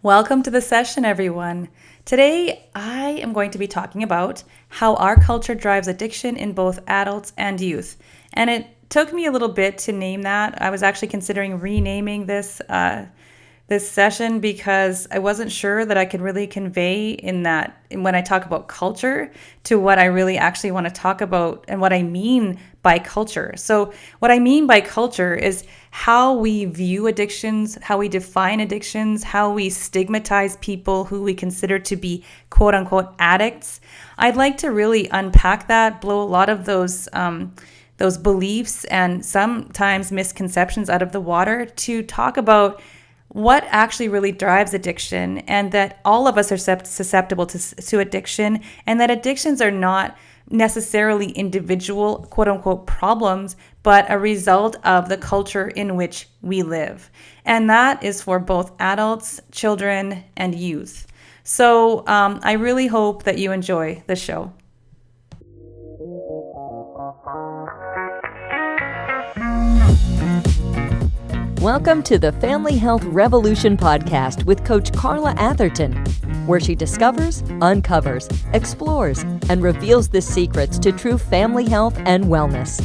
Welcome to the session, everyone. Today, I am going to be talking about how our culture drives addiction in both adults and youth. And it took me a little bit to name that. I was actually considering renaming this session because I wasn't sure that I could really convey when I talk about culture to what I really actually want to talk about and what I mean by culture. So what I mean by culture is how we view addictions, how we define addictions, how we stigmatize people who we consider to be quote unquote addicts. I'd like to really unpack that, blow a lot of those beliefs and sometimes misconceptions out of the water to talk about what actually really drives addiction, and that all of us are susceptible to addiction, and that addictions are not necessarily individual quote unquote problems, but a result of the culture in which we live. And that is for both adults, children, and youth. So I really hope that you enjoy the show. Welcome to the Family Health Revolution podcast with Coach Carla Atherton, where she discovers, uncovers, explores, and reveals the secrets to true family health and wellness.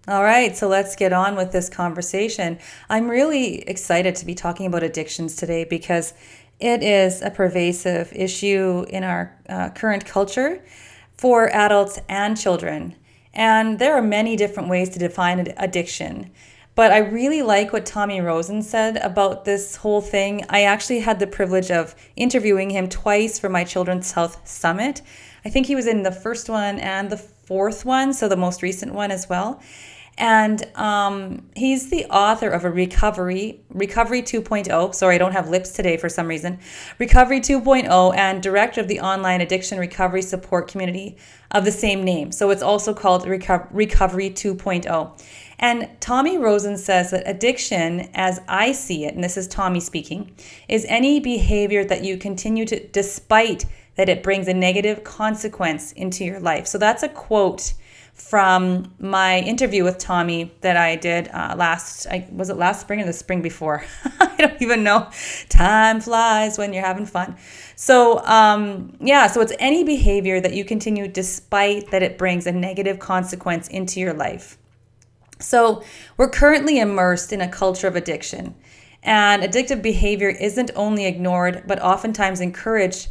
All right, so let's get on with this conversation. I'm really excited to be talking about addictions today because it is a pervasive issue in our current culture for adults and children. And there are many different ways to define addiction. But I really like what Tommy Rosen said about this whole thing. I actually had the privilege of interviewing him twice for my Children's Health Summit. I think he was in the first one and the fourth one, so the most recent one as well. And he's the author of Recovery 2.0. Sorry, I don't have lips today for some reason. Recovery 2.0, and director of the online addiction recovery support community of the same name. So it's also called Recovery 2.0. And Tommy Rosen says that addiction, as I see it, and this is Tommy speaking, is any behavior that you continue to, despite that it brings a negative consequence into your life. So that's a quote from my interview with Tommy that I did last spring or the spring before? I don't even know. Time flies when you're having fun. So so it's any behavior that you continue despite that it brings a negative consequence into your life. So we're currently immersed in a culture of addiction, and addictive behavior isn't only ignored, but oftentimes encouraged,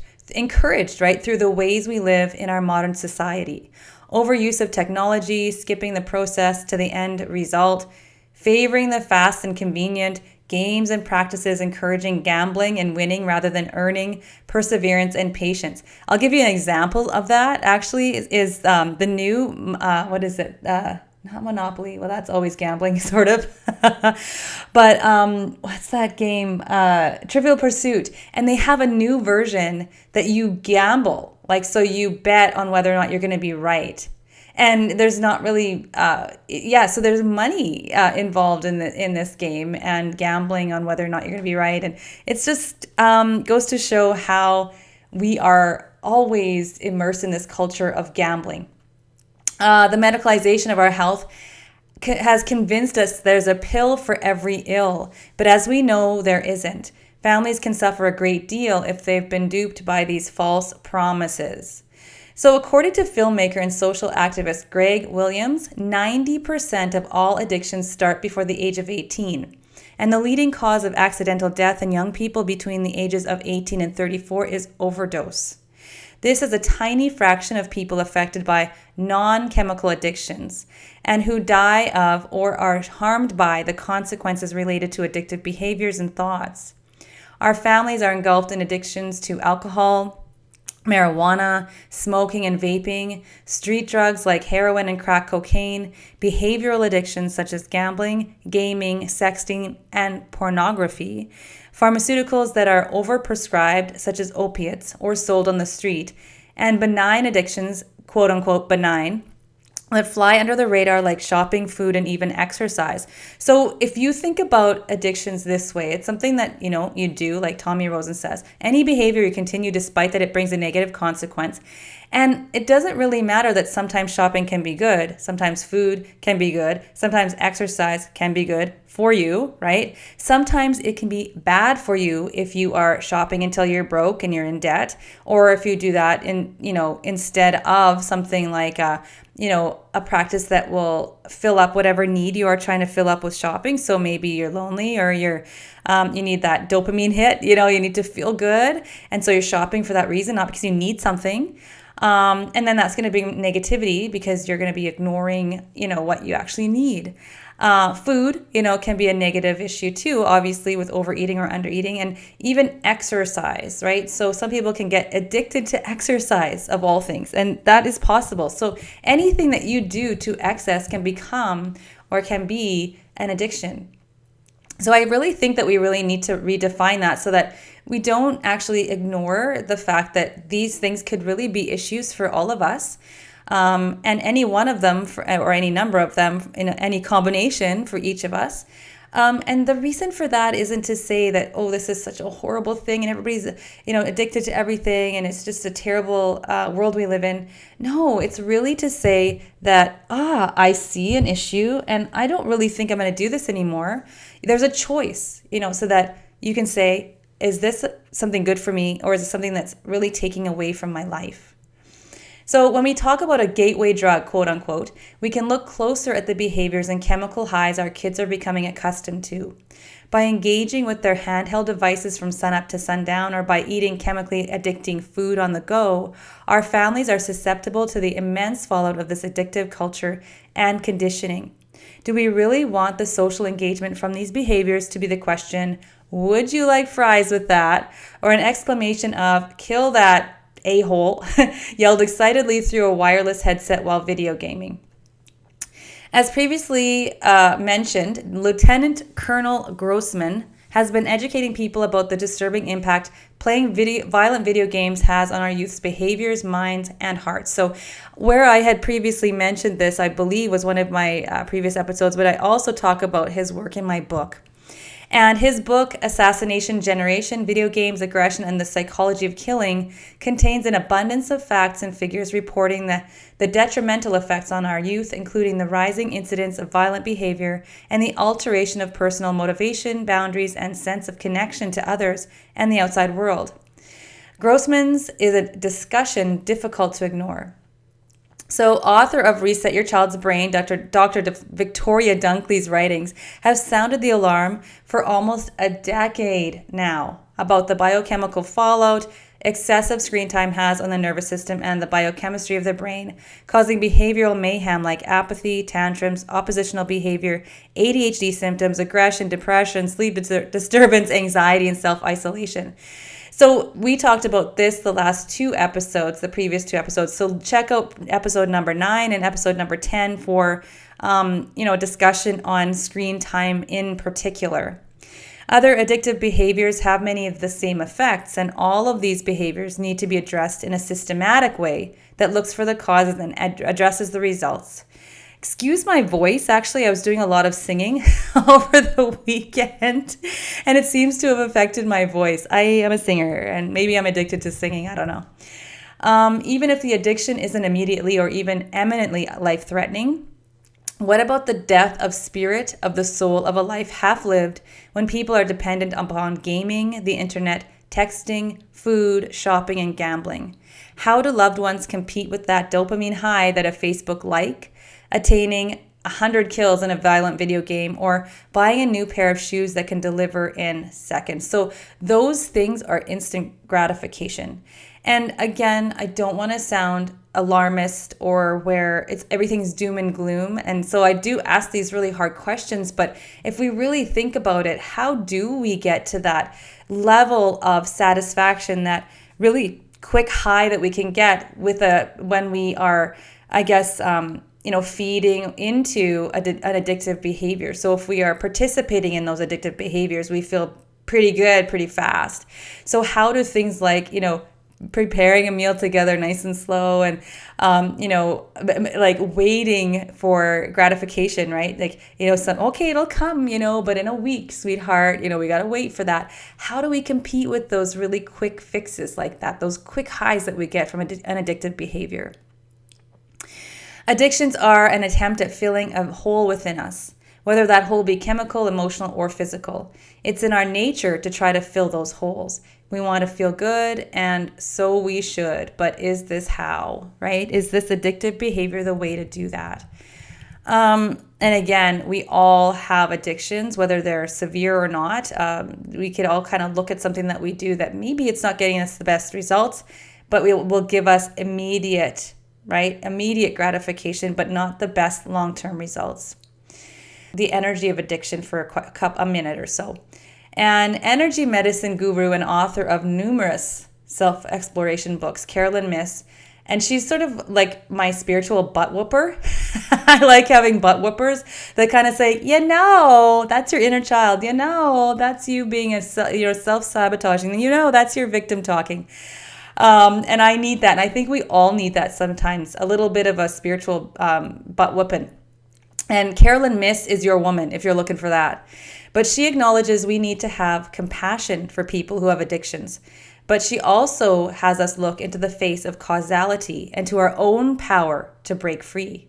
right, through the ways we live in our modern society. Overuse of technology, skipping the process to the end result, favoring the fast and convenient, games and practices encouraging gambling and winning rather than earning, perseverance and patience. I'll give you an example of that. Actually, is the new, not Monopoly. Well, that's always gambling, sort of. But what's that game? Trivial Pursuit. And they have a new version that you gamble. So you bet on whether or not you're going to be right. And there's not really, so there's money involved in this game and gambling on whether or not you're going to be right. And it's just goes to show how we are always immersed in this culture of gambling. The medicalization of our health has convinced us there's a pill for every ill, but as we know, there isn't. Families can suffer a great deal if they've been duped by these false promises. So according to filmmaker and social activist Greg Williams, 90% of all addictions start before the age of 18. And the leading cause of accidental death in young people between the ages of 18 and 34 is overdose. This is a tiny fraction of people affected by non-chemical addictions and who die of or are harmed by the consequences related to addictive behaviors and thoughts. Our families are engulfed in addictions to alcohol, marijuana, smoking and vaping, street drugs like heroin and crack cocaine, behavioral addictions such as gambling, gaming, sexting, and pornography, pharmaceuticals that are overprescribed such as opiates or sold on the street, and benign addictions, quote unquote benign, that fly under the radar like shopping, food, and even exercise. So if you think about addictions this way, it's something that, you do, like Tommy Rosen says, any behavior you continue despite that it brings a negative consequence. And it doesn't really matter that sometimes shopping can be good, sometimes food can be good, sometimes exercise can be good for you, right? Sometimes it can be bad for you if you are shopping until you're broke and you're in debt, or if you do that instead of something like a practice that will fill up whatever need you are trying to fill up with shopping. So maybe you're lonely, or you need that dopamine hit, you need to feel good. And so you're shopping for that reason, not because you need something. And then that's going to bring negativity because you're going to be ignoring, what you actually need. Food, can be a negative issue too, obviously, with overeating or undereating, and even exercise, right? So some people can get addicted to exercise, of all things, and that is possible. So anything that you do to excess can become or can be an addiction. So I really think that we really need to redefine that so that we don't actually ignore the fact that these things could really be issues for all of us. And any one of them, or any number of them, in any combination for each of us. And the reason for that isn't to say that, oh, this is such a horrible thing and everybody's, addicted to everything and it's just a terrible world we live in. No, it's really to say that, I see an issue and I don't really think I'm going to do this anymore. There's a choice, so that you can say, is this something good for me, or is it something that's really taking away from my life? So when we talk about a gateway drug, quote unquote, we can look closer at the behaviors and chemical highs our kids are becoming accustomed to. By engaging with their handheld devices from sunup to sundown, or by eating chemically addicting food on the go, our families are susceptible to the immense fallout of this addictive culture and conditioning. Do we really want the social engagement from these behaviors to be the question, would you like fries with that? Or an exclamation of, kill that a-hole, yelled excitedly through a wireless headset while video gaming. As previously mentioned, Lieutenant Colonel Grossman has been educating people about the disturbing impact playing violent video games has on our youth's behaviors, minds, and hearts. So where I had previously mentioned this, I believe was one of my previous episodes, but I also talk about his work in my book. And his book, Assassination Generation, Video Games, Aggression, and the Psychology of Killing, contains an abundance of facts and figures reporting the detrimental effects on our youth, including the rising incidence of violent behavior and the alteration of personal motivation, boundaries, and sense of connection to others and the outside world. Grossman's is a discussion difficult to ignore. So, author of Reset Your Child's Brain, Dr. Victoria Dunkley's writings have sounded the alarm for almost a decade now about the biochemical fallout excessive screen time has on the nervous system and the biochemistry of the brain, causing behavioral mayhem like apathy, tantrums, oppositional behavior, ADHD symptoms, aggression, depression, sleep disturbance, anxiety, and self-isolation. So we talked about this the previous two episodes. So check out episode number 9 and episode number 10 for, a discussion on screen time in particular. Other addictive behaviors have many of the same effects, and all of these behaviors need to be addressed in a systematic way that looks for the causes and addresses the results. Excuse my voice. Actually, I was doing a lot of singing over the weekend, and it seems to have affected my voice. I am a singer, and maybe I'm addicted to singing. I don't know. Even if the addiction isn't immediately or even eminently life-threatening, what about the death of spirit, of the soul, of a life half-lived when people are dependent upon gaming, the internet, texting, food, shopping, and gambling? How do loved ones compete with that dopamine high that a Facebook like, attaining 100 kills in a violent video game, or buying a new pair of shoes that can deliver in seconds? So those things are instant gratification. And again, I don't want to sound alarmist or where everything's doom and gloom. And so I do ask these really hard questions, but if we really think about it, how do we get to that level of satisfaction, that really quick high that we can get when we are, feeding into an addictive behavior? So if we are participating in those addictive behaviors, we feel pretty good, pretty fast. So how do things like, preparing a meal together nice and slow, and like waiting for gratification, right? Like, okay, it'll come, but in a week, sweetheart, we got to wait for that. How do we compete with those really quick fixes like that, those quick highs that we get from an addictive behavior? Addictions are an attempt at filling a hole within us, whether that hole be chemical, emotional, or physical. It's in our nature to try to fill those holes. We want to feel good, and so we should. But is this how, right? Is this addictive behavior the way to do that? And again, we all have addictions, whether they're severe or not. We could all kind of look at something that we do that maybe it's not getting us the best results, but will give us immediate gratification, but not the best long-term results. The energy of addiction for a minute or so. An energy medicine guru and author of numerous self-exploration books, Carla Atherton, and she's sort of like my spiritual butt whooper. I like having butt whoopers that kind of say, that's your inner child. That's you being self-sabotaging. That's your victim talking. And I need that. And I think we all need that sometimes, a little bit of a spiritual butt whooping. And Carla Atherton is your woman if you're looking for that. But she acknowledges we need to have compassion for people who have addictions. But she also has us look into the face of causality and to our own power to break free.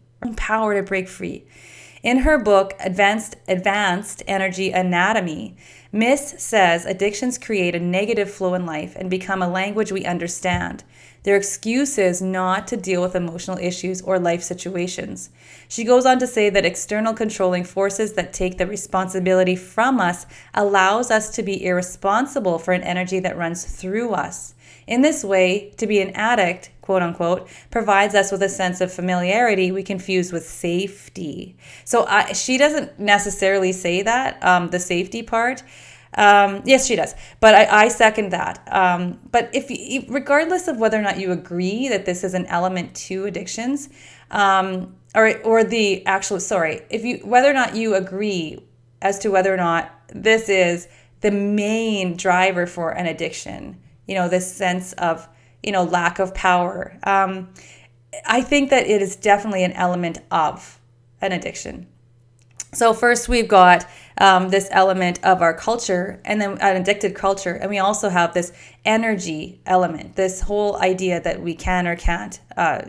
In her book, Advanced Energy Anatomy, Miss says addictions create a negative flow in life and become a language we understand. They're excuses not to deal with emotional issues or life situations. She goes on to say that external controlling forces that take the responsibility from us allows us to be irresponsible for an energy that runs through us. In this way, to be an addict, quote unquote, provides us with a sense of familiarity we confuse with safety. So she doesn't necessarily say that, the safety part. Yes, she does. But I second that. But regardless of whether or not you agree that this is an element to addictions, whether or not you agree as to whether or not this is the main driver for an addiction, this sense of, lack of power. I think that it is definitely an element of an addiction. So first we've got this element of our culture, and then an addicted culture. And we also have this energy element, this whole idea that we can or can't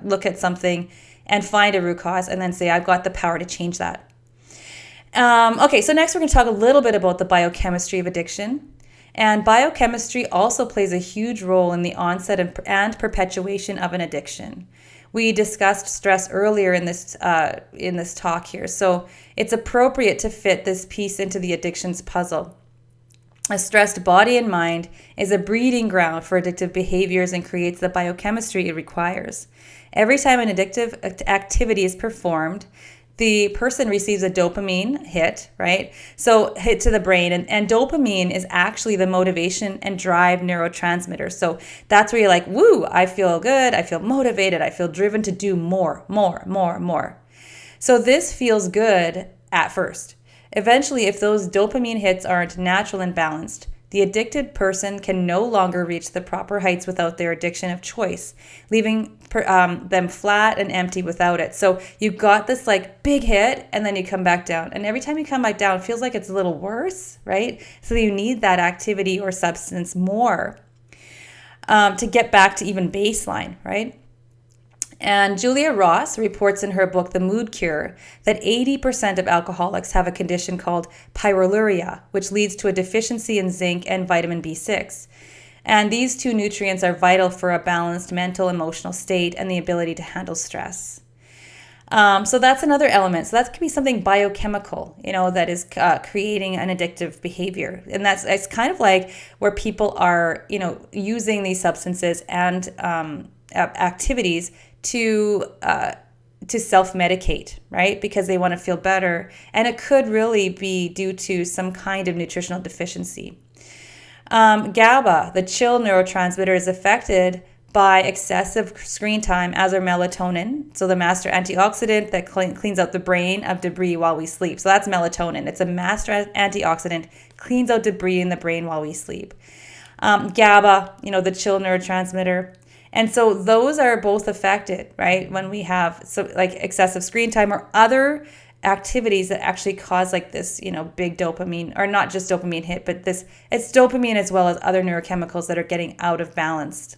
look at something and find a root cause and then say, I've got the power to change that. Okay, so next we're going to talk a little bit about the biochemistry of addiction. And biochemistry also plays a huge role in the onset and perpetuation of an addiction. We discussed stress earlier in this talk here, so it's appropriate to fit this piece into the addictions puzzle. A stressed body and mind is a breeding ground for addictive behaviors and creates the biochemistry it requires. Every time an addictive activity is performed, the person receives a dopamine hit, right? So hit to the brain. And dopamine is actually the motivation and drive neurotransmitter. So that's where you're like, woo, I feel good. I feel motivated. I feel driven to do more. So this feels good at first. Eventually, if those dopamine hits aren't natural and balanced, the addicted person can no longer reach the proper heights without their addiction of choice, leaving them flat and empty without it. So you've got this like big hit and then you come back down. And every time you come back down, it feels like it's a little worse, right? So you need that activity or substance more to get back to even baseline, right? And Julia Ross reports in her book, The Mood Cure, that 80% of alcoholics have a condition called pyroluria, which leads to a deficiency in zinc and vitamin B6. And these two nutrients are vital for a balanced mental, emotional state and the ability to handle stress. So that's another element. So that could be something biochemical, that is creating an addictive behavior. And it's kind of like where people are, using these substances and activities to self-medicate, right? Because they want to feel better. And it could really be due to some kind of nutritional deficiency. GABA, the chill neurotransmitter, is affected by excessive screen time, as are melatonin. So the master antioxidant that cleans out the brain of debris while we sleep. So that's melatonin. It's a master antioxidant, cleans out debris in the brain while we sleep. GABA, the chill neurotransmitter. And so those are both affected, right? When we have like excessive screen time or other activities that actually cause like this, big dopamine, or not just dopamine hit, but it's dopamine as well as other neurochemicals that are getting out of balance.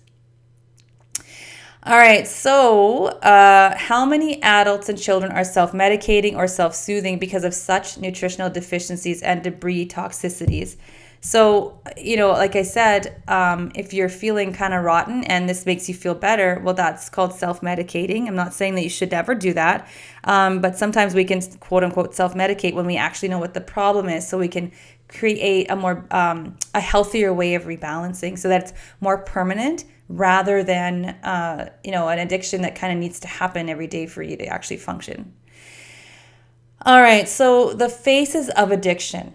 All right, so how many adults and children are self-medicating or self-soothing because of such nutritional deficiencies and debris toxicities? So, like I said, if you're feeling kind of rotten and this makes you feel better, well, that's called self-medicating. I'm not saying that you should never do that, but sometimes we can quote unquote self-medicate when we actually know what the problem is, so we can create a healthier way of rebalancing so that it's more permanent rather than an addiction that kind of needs to happen every day for you to actually function. All right, so the faces of addiction.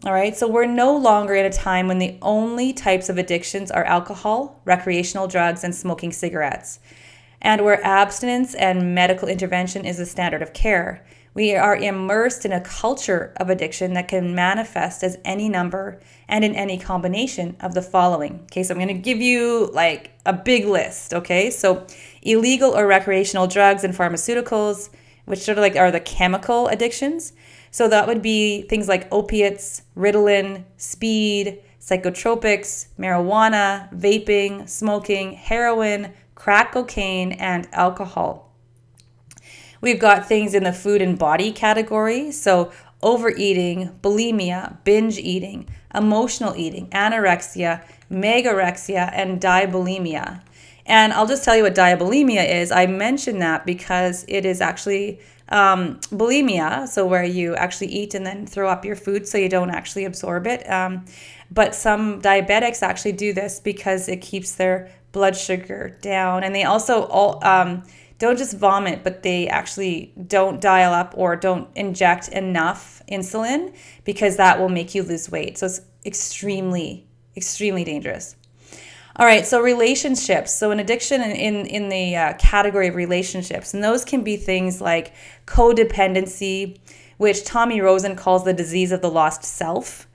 All right, so we're no longer in a time when the only types of addictions are alcohol, recreational drugs, and smoking cigarettes, and where abstinence and medical intervention is the standard of care. We are immersed in a culture of addiction that can manifest as any number and in any combination of the following. Okay, so I'm going to give you like a big list. Okay, so illegal or recreational drugs and pharmaceuticals, which sort of like are the chemical addictions. So that would be things like opiates, Ritalin, speed, psychotropics, marijuana, vaping, smoking, heroin, crack cocaine, and alcohol. We've got things in the food and body category. So overeating, bulimia, binge eating, emotional eating, anorexia, megorexia, and diabulimia. And I'll just tell you what diabulimia is. I mention that because it is actually bulimia, so where you actually eat and then throw up your food so you don't actually absorb it. But some diabetics actually do this because it keeps their blood sugar down. And they also don't just vomit, but they actually don't dial up or don't inject enough insulin because that will make you lose weight. So it's extremely, extremely dangerous. All right, so relationships. So an addiction in the category of relationships, and those can be things like codependency, which Tommy Rosen calls the disease of the lost self,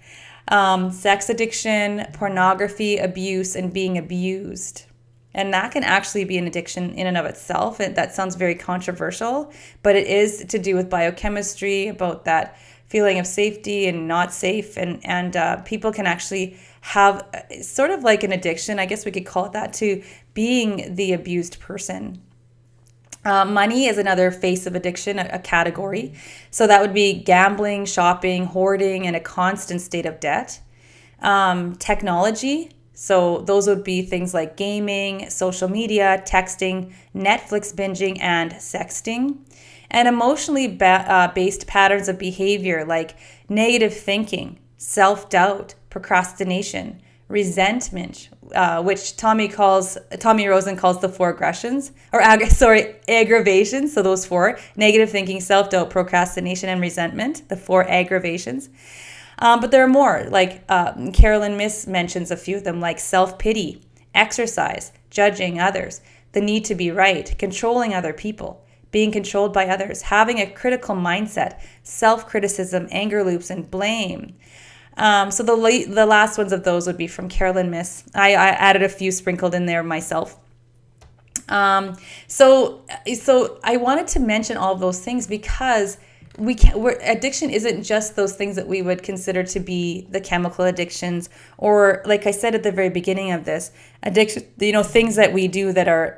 sex addiction, pornography, abuse, and being abused. And that can actually be an addiction in and of itself. And that sounds very controversial, but it is to do with biochemistry, about that feeling of safety and not safe. And people can actually have sort of like an addiction, I guess we could call it that, to being the abused person. Money is another face of addiction, a category. So that would be gambling, shopping, hoarding, and a constant state of debt. Technology. So those would be things like gaming, social media, texting, Netflix binging, and sexting. And emotionally based patterns of behavior like negative thinking, self-doubt, procrastination, resentment, which Tommy Rosen calls the four aggressions, or aggravations. So those four: negative thinking, self-doubt, procrastination, and resentment, the four aggravations. But there are more, like Carolyn Miss mentions a few of them, like self-pity, exercise, judging others, the need to be right, controlling other people, being controlled by others, having a critical mindset, self-criticism, anger loops, and blame. So the last ones of those would be from Carolyn Miss. I added a few sprinkled in there myself. So I wanted to mention all of those things because addiction isn't just those things that we would consider to be the chemical addictions, or like I said at the very beginning of this, addiction, things that we do that are,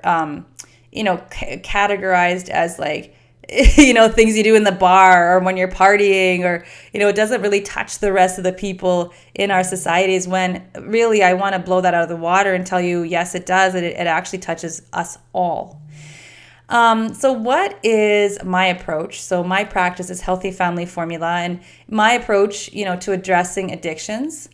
categorized as like, things you do in the bar or when you're partying, or, it doesn't really touch the rest of the people in our societies, when really I want to blow that out of the water and tell you, yes, it does. It actually touches us all. So what is my approach? So my practice is Healthy Family Formula, and my approach, to addressing addictions.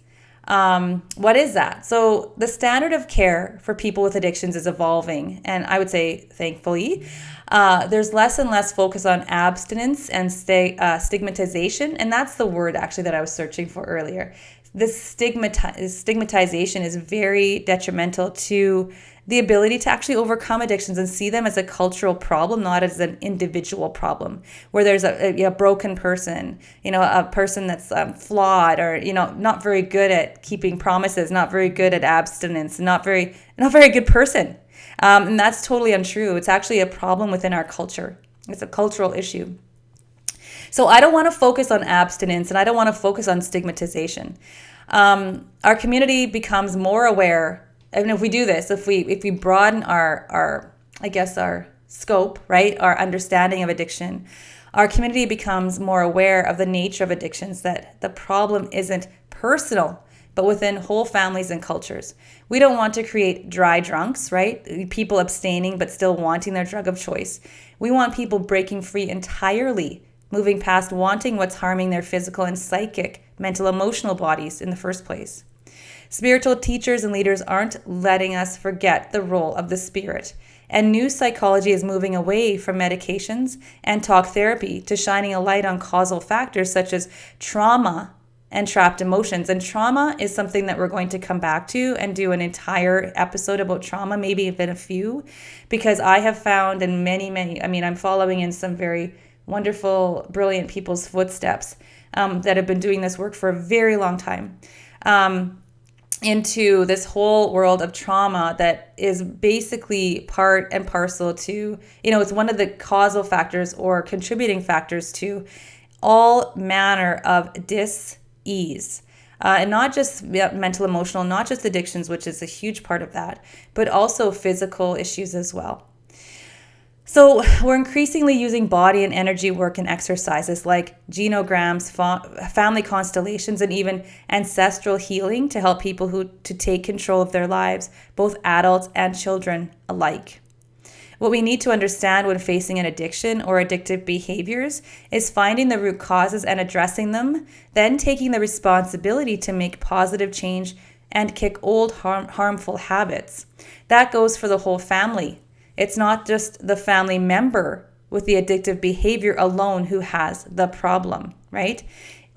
What is that? So the standard of care for people with addictions is evolving, and I would say, thankfully, there's less and less focus on abstinence and stigmatization, and that's the word actually that I was searching for earlier. This stigmatization is very detrimental to the ability to actually overcome addictions and see them as a cultural problem, not as an individual problem, where there's a broken person, a person that's flawed, or not very good at keeping promises, not very good at abstinence, not very good person. And that's totally untrue. It's actually a problem within our culture. It's a cultural issue. So I don't want to focus on abstinence, and I don't want to focus on stigmatization. Our community becomes more aware, and if we do this, if we broaden our scope, right, our understanding of addiction, our community becomes more aware of the nature of addictions, that the problem isn't personal, but within whole families and cultures. We don't want to create dry drunks, right? People abstaining but still wanting their drug of choice. We want people breaking free entirely, moving past wanting what's harming their physical and psychic, mental, emotional bodies in the first place. Spiritual teachers and leaders aren't letting us forget the role of the spirit. And new psychology is moving away from medications and talk therapy to shining a light on causal factors such as trauma and trapped emotions. And trauma is something that we're going to come back to and do an entire episode about trauma, maybe even a few, because I have found in many, I'm following in some very wonderful, brilliant people's footsteps that have been doing this work for a very long time, into this whole world of trauma that is basically part and parcel to, it's one of the causal factors or contributing factors to all manner of dis-ease. And not just mental, emotional, not just addictions, which is a huge part of that, but also physical issues as well. So we're increasingly using body and energy work and exercises like genograms, family constellations, and even ancestral healing to help people to take control of their lives, both adults and children alike. What we need to understand when facing an addiction or addictive behaviors is finding the root causes and addressing them, then taking the responsibility to make positive change and kick old harmful habits. That goes for the whole family. It's not just the family member with the addictive behavior alone who has the problem, right?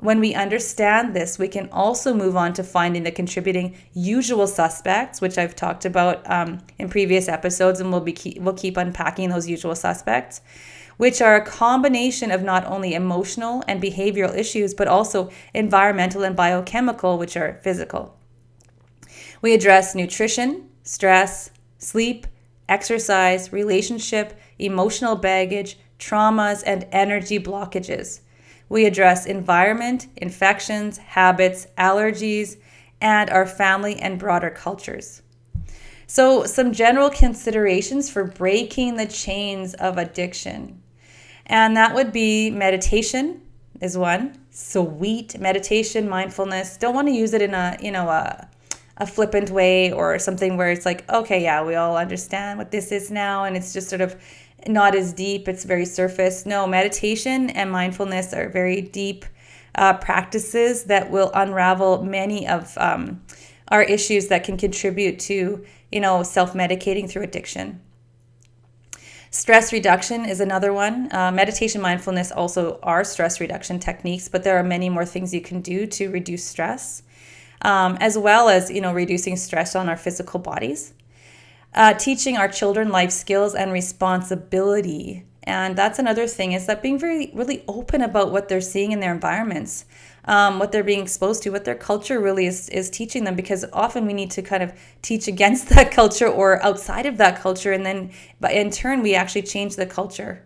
When we understand this, we can also move on to finding the contributing usual suspects, which I've talked about in previous episodes, and we'll keep unpacking those usual suspects, which are a combination of not only emotional and behavioral issues, but also environmental and biochemical, which are physical. We address nutrition, stress, sleep, exercise, relationship, emotional baggage, traumas, and energy blockages. We address environment, infections, habits, allergies, and our family and broader cultures. So some general considerations for breaking the chains of addiction. And that would be meditation is one. Sweet meditation, mindfulness. Don't want to use it in a flippant way or something where it's like, okay, yeah, we all understand what this is now, and it's just sort of not as deep, it's very surface. No, meditation and mindfulness are very deep practices that will unravel many of our issues that can contribute to, self-medicating through addiction. Stress reduction is another one. Meditation, mindfulness also are stress reduction techniques, but there are many more things you can do to reduce stress. As well as, reducing stress on our physical bodies. Teaching our children life skills and responsibility. And that's another thing, is that being really open about what they're seeing in their environments, what they're being exposed to, what their culture really is teaching them, because often we need to kind of teach against that culture or outside of that culture, and then in turn we actually change the culture.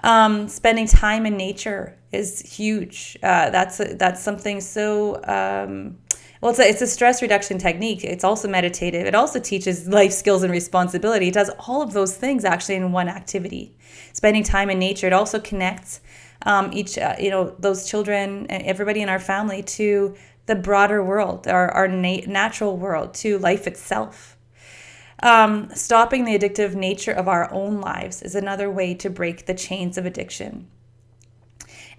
Spending time in nature is huge. That's something so... it's a stress reduction technique. It's also meditative. It also teaches life skills and responsibility. It does all of those things actually in one activity. Spending time in nature. It also connects those children, everybody in our family, to the broader world, our natural world, to life itself. Stopping the addictive nature of our own lives is another way to break the chains of addiction.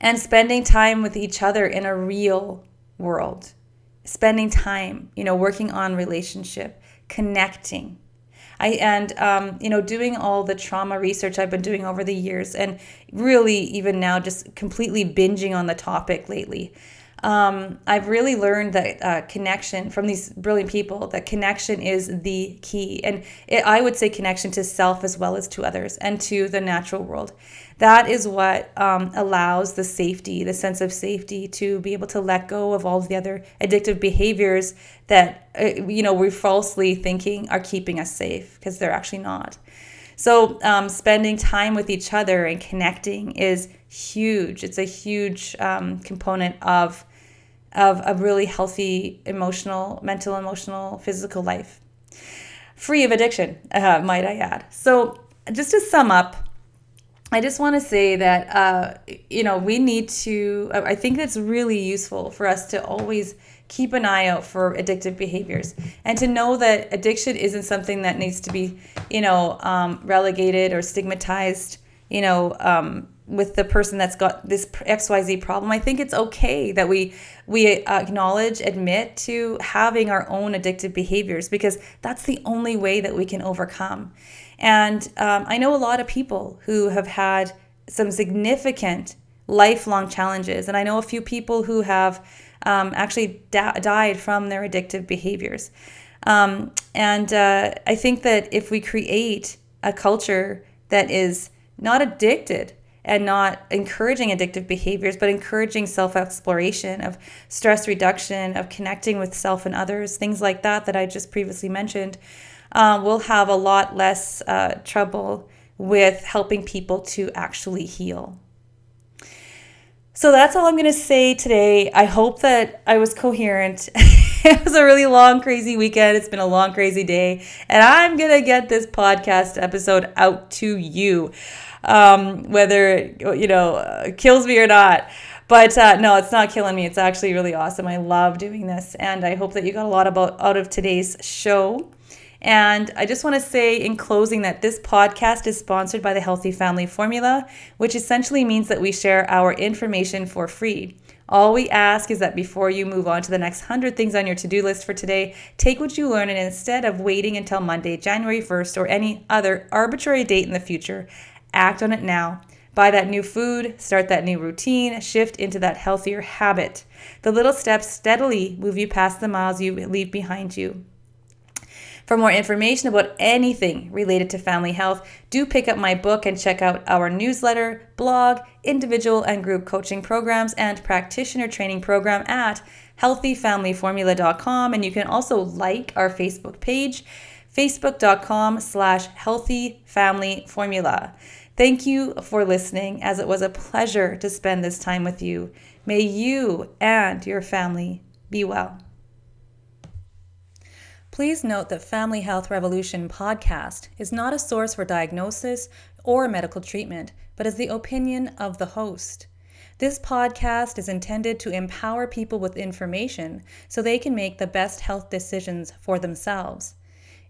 And spending time with each other in a real world. Spending time, working on relationship, connecting. Doing all the trauma research I've been doing over the years, and really even now just completely binging on the topic lately. I've really learned that connection from these brilliant people, that connection is the key. And I would say connection to self as well as to others and to the natural world. That is what allows the safety, the sense of safety, to be able to let go of all of the other addictive behaviors that, we're falsely thinking are keeping us safe, because they're actually not. So spending time with each other and connecting is huge. It's a huge component of a really healthy mental, emotional, physical life. Free of addiction, might I add. So just to sum up, I just want to say that, we need to, I think it's really useful for us to always keep an eye out for addictive behaviors, and to know that addiction isn't something that needs to be, relegated or stigmatized, with the person that's got this XYZ problem. I think it's okay that we admit to having our own addictive behaviors, because that's the only way that we can overcome. And I know a lot of people who have had some significant lifelong challenges, and I know a few people who have actually died from their addictive behaviors. And I think that if we create a culture that is not addicted and not encouraging addictive behaviors, but encouraging self-exploration, of stress reduction, of connecting with self and others, things like that I just previously mentioned, we'll have a lot less trouble with helping people to actually heal. So that's all I'm going to say today. I hope that I was coherent. It was a really long, crazy weekend. It's been a long, crazy day. And I'm going to get this podcast episode out to you, whether it kills me or not. But no, it's not killing me. It's actually really awesome. I love doing this. And I hope that you got a lot out of today's show. And I just want to say in closing that this podcast is sponsored by the Healthy Family Formula, which essentially means that we share our information for free. All we ask is that before you move on to the next 100 things on your to-do list for today, take what you learn, and instead of waiting until Monday, January 1st, or any other arbitrary date in the future, act on it now. Buy that new food, start that new routine, shift into that healthier habit. The little steps steadily move you past the miles you leave behind you. For more information about anything related to family health, do pick up my book and check out our newsletter, blog, individual and group coaching programs, and practitioner training program at healthyfamilyformula.com. And you can also like our Facebook page, facebook.com/healthyfamilyformula. Thank you for listening, as it was a pleasure to spend this time with you. May you and your family be well. Please note that Family Health Revolution podcast is not a source for diagnosis or medical treatment, but is the opinion of the host. This podcast is intended to empower people with information so they can make the best health decisions for themselves.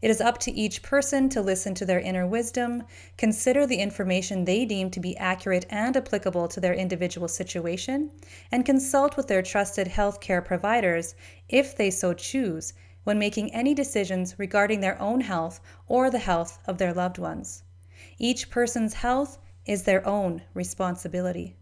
It is up to each person to listen to their inner wisdom, consider the information they deem to be accurate and applicable to their individual situation, and consult with their trusted healthcare providers, if they so choose, when making any decisions regarding their own health or the health of their loved ones. Each person's health is their own responsibility.